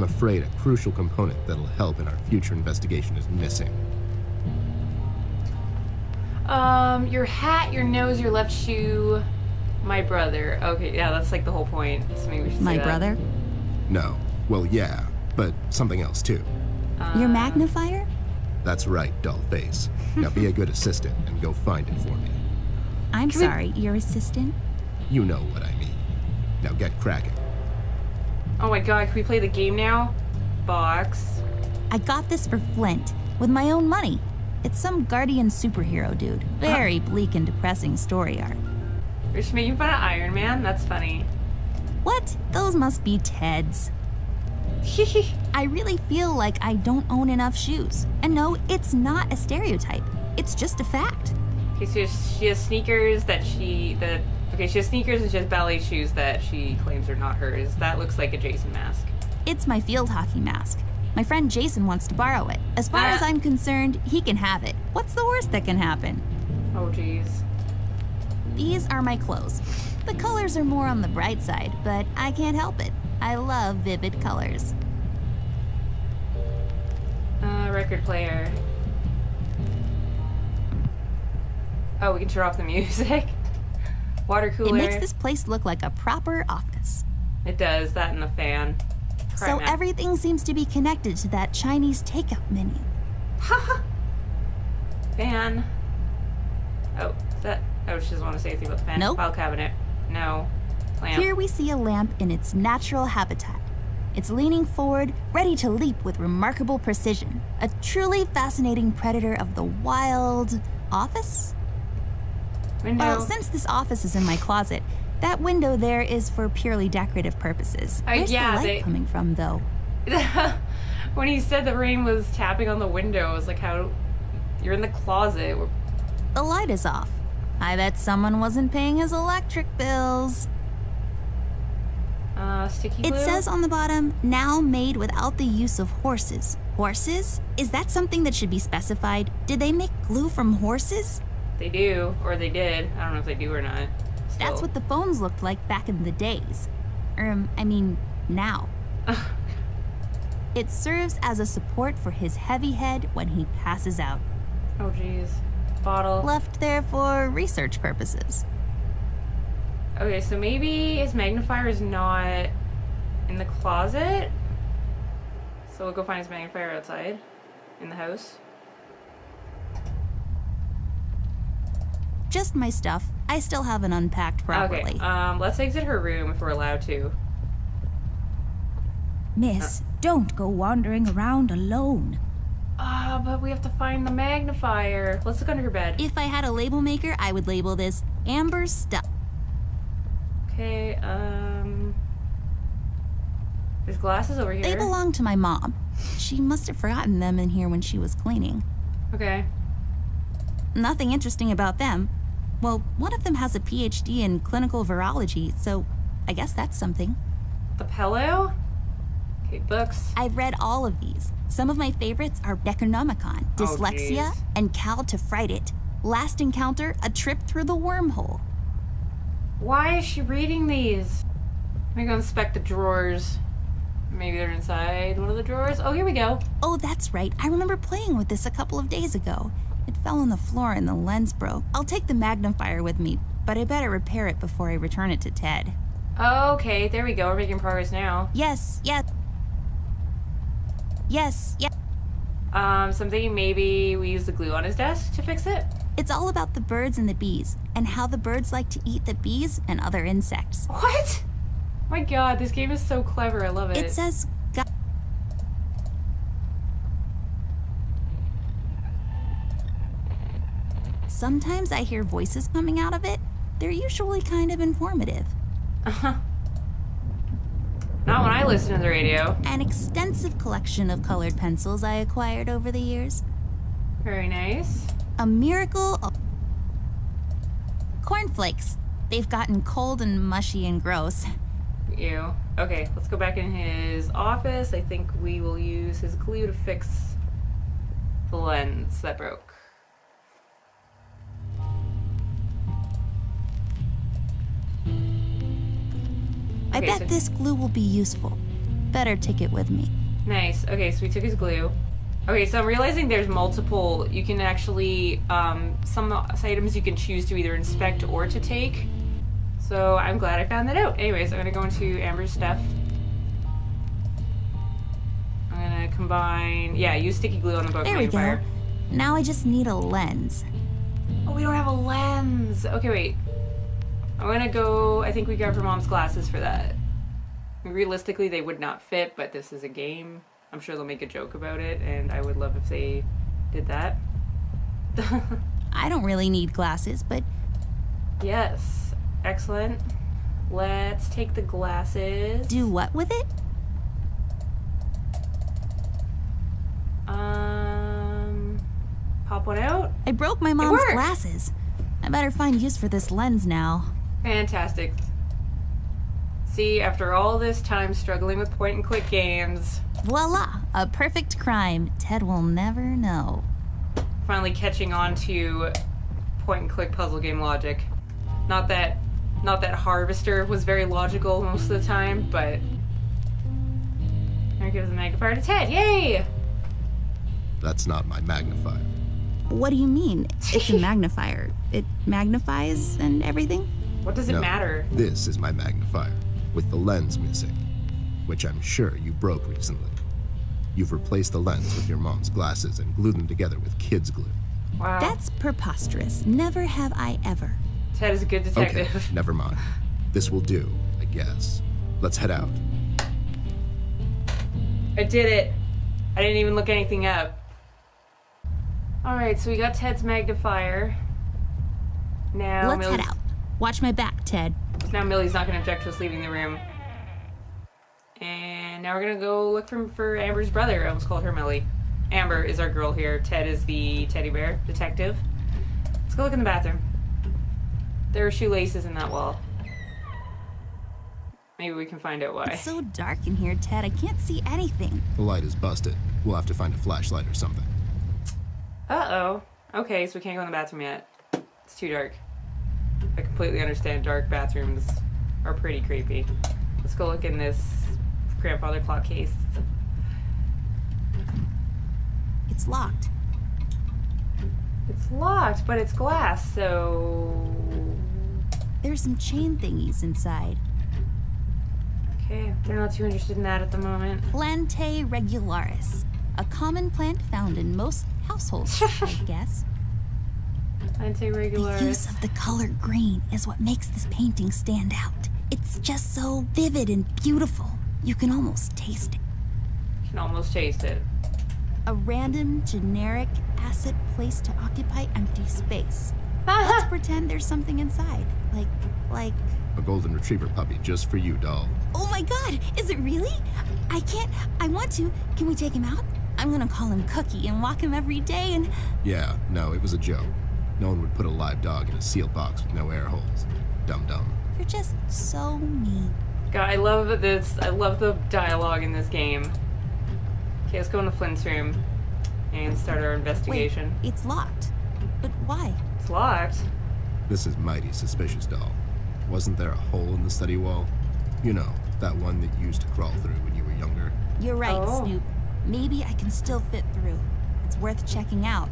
I'm afraid a crucial component that'll help in our future investigation is missing. Your hat, your nose, your left shoe, my brother. Okay, yeah, that's like the whole point. So maybe we should say My that. brother? No. Well, yeah, but something else too. Your magnifier? That's right, doll face. Now be a good assistant and go find it for me. I'm sorry, your assistant? You know what I mean. Now get cracking. Oh my god, can we play the game now? Box. I got this for Flint, with my own money. It's some guardian superhero dude. Very bleak and depressing story arc. You're just making fun of Iron Man? That's funny. What? Those must be Ted's. I really feel like I don't own enough shoes. And no, it's not a stereotype. It's just a fact. Okay, so she has sneakers that she has sneakers and she has ballet shoes that she claims are not hers. That looks like a Jason mask. It's my field hockey mask. My friend Jason wants to borrow it. As far as I'm concerned, he can have it. What's the worst that can happen? Oh, jeez. These are my clothes. The colors are more on the bright side, but I can't help it. I love vivid colors. Record player. Oh, we can turn off the music. Water cooler. It makes this place look like a proper office. It does, that and the fan. So everything seems to be connected to that Chinese takeout menu. Haha. Fan. Oh, she doesn't want to say anything about the fan. Nope. File cabinet. No. Lamp. Here we see a lamp in its natural habitat. It's leaning forward, ready to leap with remarkable precision. A truly fascinating predator of the wild office? Window. Well, since this office is in my closet, that window there is for purely decorative purposes. Where's the light coming from, though? When he said the rain was tapping on the window, I was like, how? You're in the closet. The light is off. I bet someone wasn't paying his electric bills. Sticky glue? It says on the bottom, now made without the use of horses. Horses? Is that something that should be specified? Did they make glue from horses? They do, or they did. I don't know if they do or not. Still. That's what the phones looked like back in the days. I mean, now. It serves as a support for his heavy head when he passes out. Oh, jeez. Bottle. Left there for research purposes. Okay, so maybe his magnifier is not in the closet. So we'll go find his magnifier outside in the house. Just my stuff. I still haven't unpacked properly. Okay, let's exit her room if we're allowed to. Miss, don't go wandering around alone. But we have to find the magnifier. Let's look under her bed. If I had a label maker, I would label this Amber's stuff. Okay, there's glasses over here. They belong to my mom. She must have forgotten them in here when she was cleaning. Okay. Nothing interesting about them. Well, one of them has a PhD in clinical virology, so I guess that's something. The pillow? Okay, books. I've read all of these. Some of my favorites are Necronomicon, Dyslexia, and Cal to Fright It. Last Encounter, A Trip Through the Wormhole. Why is she reading these? Let me go inspect the drawers. Maybe they're inside one of the drawers. Oh, here we go. Oh, that's right. I remember playing with this a couple of days ago. It fell on the floor and the lens broke. I'll take the magnifier with me, but I better repair it before I return it to Ted. Okay, there we go. We're making progress now. Yes. So I'm thinking maybe we use the glue on his desk to fix it. It's all about the birds and the bees, and how the birds like to eat the bees and other insects. What? My god, this game is so clever. I love it. It says... Sometimes I hear voices coming out of it. They're usually kind of informative. Not when I listen to the radio. An extensive collection of colored pencils I acquired over the years. Very nice. A miracle of... Cornflakes. They've gotten cold and mushy and gross. Ew. Okay, let's go back in his office. I think we will use his glue to fix the lens that broke. I bet this glue will be useful. better take it with me. Nice. Okay, so we took his glue. Okay, so I'm realizing there's multiple. You can actually, some items you can choose to either inspect or to take. So I'm glad I found that out. Anyways, I'm gonna go into Amber's stuff. I'm gonna combine, yeah, use sticky glue on the book. There we go. Now I just need a lens. Oh, we don't have a lens. Okay, wait. I'm gonna go, I think we grabbed her mom's glasses for that. Realistically, they would not fit, but this is a game. I'm sure they'll make a joke about it, and I would love if they did that. I don't really need glasses, but... Yes. Excellent. Let's take the glasses. Do what with it? Pop one out. I broke my mom's glasses. I better find use for this lens now. Fantastic. See, after all this time struggling with point-and-click games... Voila! A perfect crime. Ted will never know. Finally catching on to point-and-click puzzle game logic. Not that Harvester was very logical most of the time, but... There gives the magnifier to Ted. Yay! That's not my magnifier. What do you mean? It's a magnifier. It magnifies and everything? What does it matter? This is my magnifier, with the lens missing, which I'm sure you broke recently. You've replaced the lens with your mom's glasses and glued them together with kids' glue. Wow. That's preposterous. Never have I ever. Ted is a good detective. Okay, never mind. This will do, I guess. Let's head out. I did it. I didn't even look anything up. Alright, so we got Ted's magnifier. Now let's head out. Watch my back, Ted. Now Millie's not going to object to us leaving the room. And now we're going to go look for Amber's brother. I almost called her Millie. Amber is our girl here. Ted is the teddy bear detective. Let's go look in the bathroom. There are shoelaces in that wall. Maybe we can find out why. It's so dark in here, Ted. I can't see anything. The light is busted. We'll have to find a flashlight or something. Uh-oh. Okay, so we can't go in the bathroom yet. It's too dark. I completely understand dark bathrooms are pretty creepy. Let's go look in this grandfather clock case. It's locked. It's locked, but it's glass, so... There's some chain thingies inside. Okay, they're not too interested in that at the moment. Plantae regularis. A common plant found in most households, I guess. Plantae regularis. The use of the color green is what makes this painting stand out. It's just so vivid and beautiful. You can almost taste it. You can almost taste it. A random, generic asset placed to occupy empty space. Let's pretend there's something inside. Like... A golden retriever puppy just for you, doll. Oh my god, is it really? I want to. Can we take him out? I'm gonna call him Cookie and walk him every day and... Yeah, no, it was a joke. No one would put a live dog in a sealed box with no air holes. Dum-dum. You're just so mean. God, I love this. I love the dialogue in this game. Okay, let's go into Flint's room and start our investigation. Wait, it's locked. But why? It's locked. This is mighty suspicious, doll. Wasn't there a hole in the study wall? You know, that one that you used to crawl through when you were younger. You're right, Snoop. Maybe I can still fit through. It's worth checking out.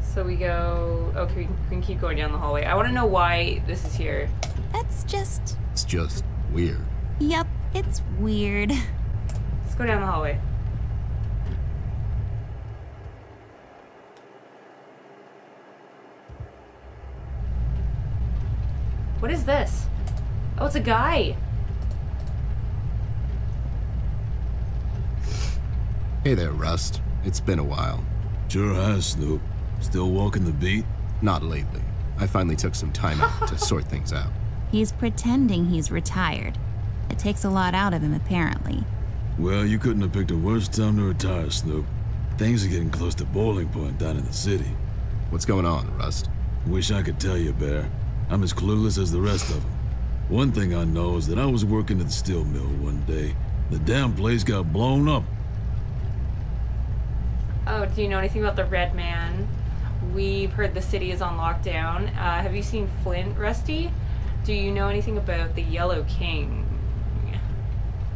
So we go... Okay, we can keep going down the hallway. I want to know why this is here. That's just... It's just weird. Yep, it's weird. Let's go down the hallway. What is this? Oh, it's a guy. Hey there, Rust. It's been a while. Sure has, Snoop. Still walking the beat? Not lately. I finally took some time out to sort things out. He's pretending he's retired. It takes a lot out of him, apparently. Well, you couldn't have picked a worse time to retire, Snoop. Things are getting close to boiling point down in the city. What's going on, Rust? Wish I could tell you, Bear. I'm as clueless as the rest of them. One thing I know is that I was working at the steel mill one day. The damn place got blown up. Oh, do you know anything about the Red Man? We've heard the city is on lockdown. Have you seen Flint, Rusty? Do you know anything about the Yellow King?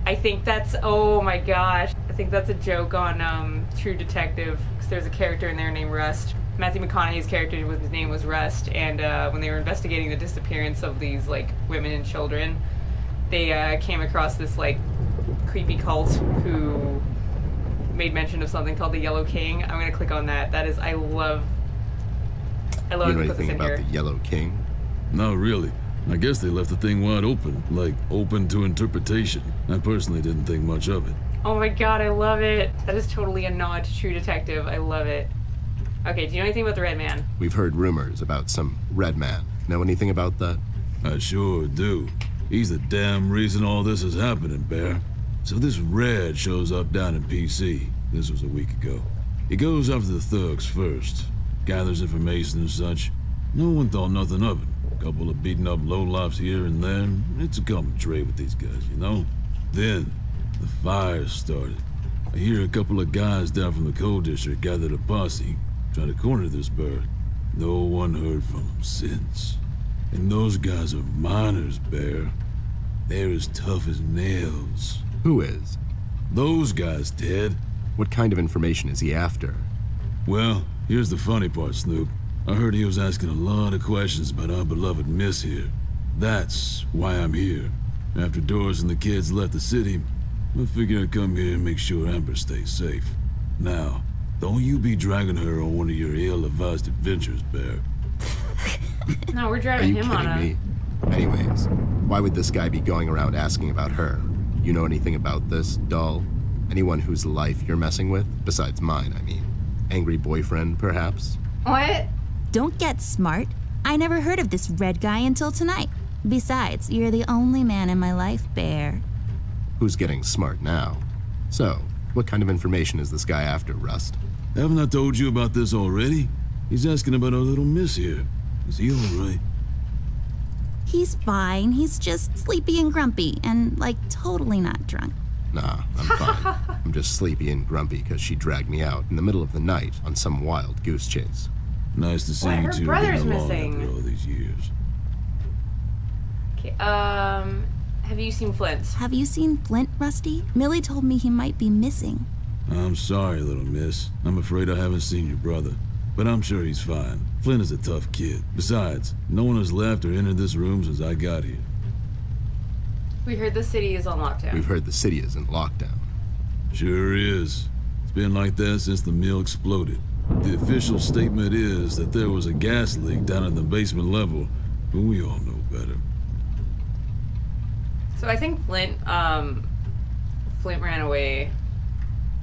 I think that's, oh my gosh, I think that's a joke on True Detective, because there's a character in there named Rust. Matthew McConaughey's character, his name was Rust, and when they were investigating the disappearance of these like women and children, they came across this like creepy cult who made mention of something called the Yellow King. I'm gonna click on that. That is, I love You know to put this anything in about here. the Yellow King? Not really. I guess they left the thing wide open, like open to interpretation. I personally didn't think much of it. Oh my god, I love it. That is totally a nod to True Detective. I love it. Okay, do you know anything about the Red Man? We've heard rumors about some Red Man. Know anything about that? I sure do. He's the damn reason all this is happening, Bear. So this Red shows up down in PC. This was a week ago. He goes after the thugs first, gathers information and such. No one thought nothing of it. Couple of beaten up lowlifes here and there. It's a common trait with these guys, you know? Then, the fire started. I hear a couple of guys down from the coal district gathered a posse, trying to corner this bird. No one heard from him since. And those guys are miners, Bear. They're as tough as nails. Who is? Those guys, Ted. What kind of information is he after? Well, here's the funny part, Snoop. I heard he was asking a lot of questions about our beloved Miss here. That's why I'm here. After Doris and the kids left the city, I figured I'd come here and make sure Amber stays safe. Now, don't you be dragging her on one of your ill-advised adventures, Bear. No, we're Are driving you him kidding on a... me? Anyways, why would this guy be going around asking about her? You know anything about this, doll? Anyone whose life you're messing with? Besides mine, I mean. Angry boyfriend, perhaps? What? Don't get smart. I never heard of this Red guy until tonight. Besides, you're the only man in my life, Bear. Who's getting smart now? So, what kind of information is this guy after, Rust? Haven't I told you about this already? He's asking about our little Miss here. Is he alright? He's fine. He's just sleepy and grumpy and, like, totally not drunk. Nah, I'm fine. I'm just sleepy and grumpy because she dragged me out in the middle of the night on some wild goose chase. Nice to see What, you her two brother's getting along missing. after all these years. Okay, have you seen Flint? Have you seen Flint, Rusty? Millie told me he might be missing. I'm sorry, little miss. I'm afraid I haven't seen your brother. But I'm sure he's fine. Flint is a tough kid. Besides, no one has left or entered this room since I got here. We heard the city is on lockdown. We've heard the city is in lockdown. Sure is. It's been like that since the mill exploded. The official statement is that there was a gas leak down at the basement level, but we all know better. So I think Flint ran away.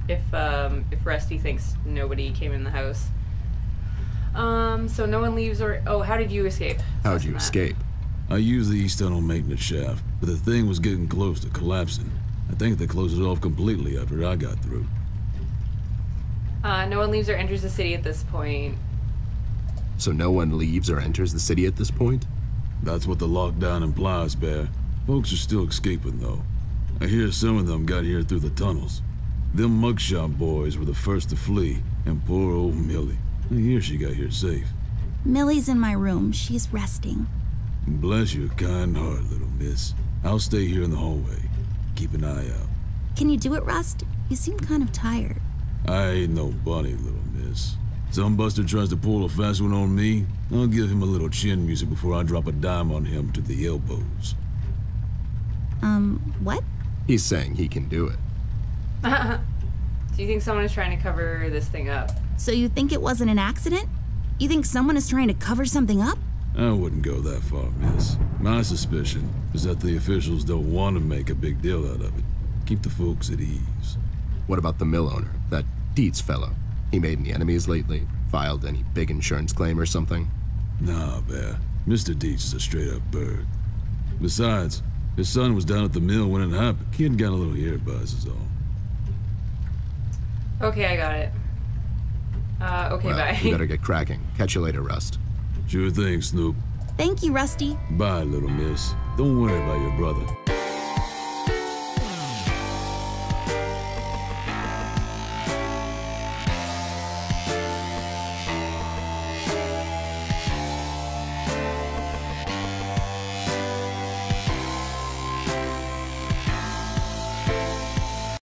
If Rusty thinks nobody came in the house. So no one leaves or... Oh, how did you escape? How'd you escape? I used the east tunnel maintenance shaft, but the thing was getting close to collapsing. I think they closed it off completely after I got through. No one leaves or enters the city at this point. So no one leaves or enters the city at this point? That's what the lockdown implies, Bear. Folks are still escaping, though. I hear some of them got here through the tunnels. Them mugshot boys were the first to flee, and poor old Millie. I hear she got here safe. Millie's in my room. She's resting. Bless your kind heart, little miss. I'll stay here in the hallway. Keep an eye out. Can you do it, Rust? You seem kind of tired. I ain't no bunny, little miss. Some buster tries to pull a fast one on me, I'll give him a little chin music before I drop a dime on him to the elbows. What? He's saying he can do it. Do you think someone is trying to cover this thing up? So you think it wasn't an accident? You think someone is trying to cover something up? I wouldn't go that far, miss. My suspicion is that the officials don't want to make a big deal out of it. Keep the folks at ease. What about the mill owner, that Dietz fellow? He made any enemies lately? Filed any big insurance claim or something? Nah, Bear. Mr. Dietz is a straight-up bird. Besides, his son was down at the mill when it happened. Kid got a little ear buzz is all. Okay, I got it. Okay, Well, bye. we better get cracking. Catch you later, Rust. Sure thing, Snoop. Thank you, Rusty. Bye, little miss. Don't worry about your brother.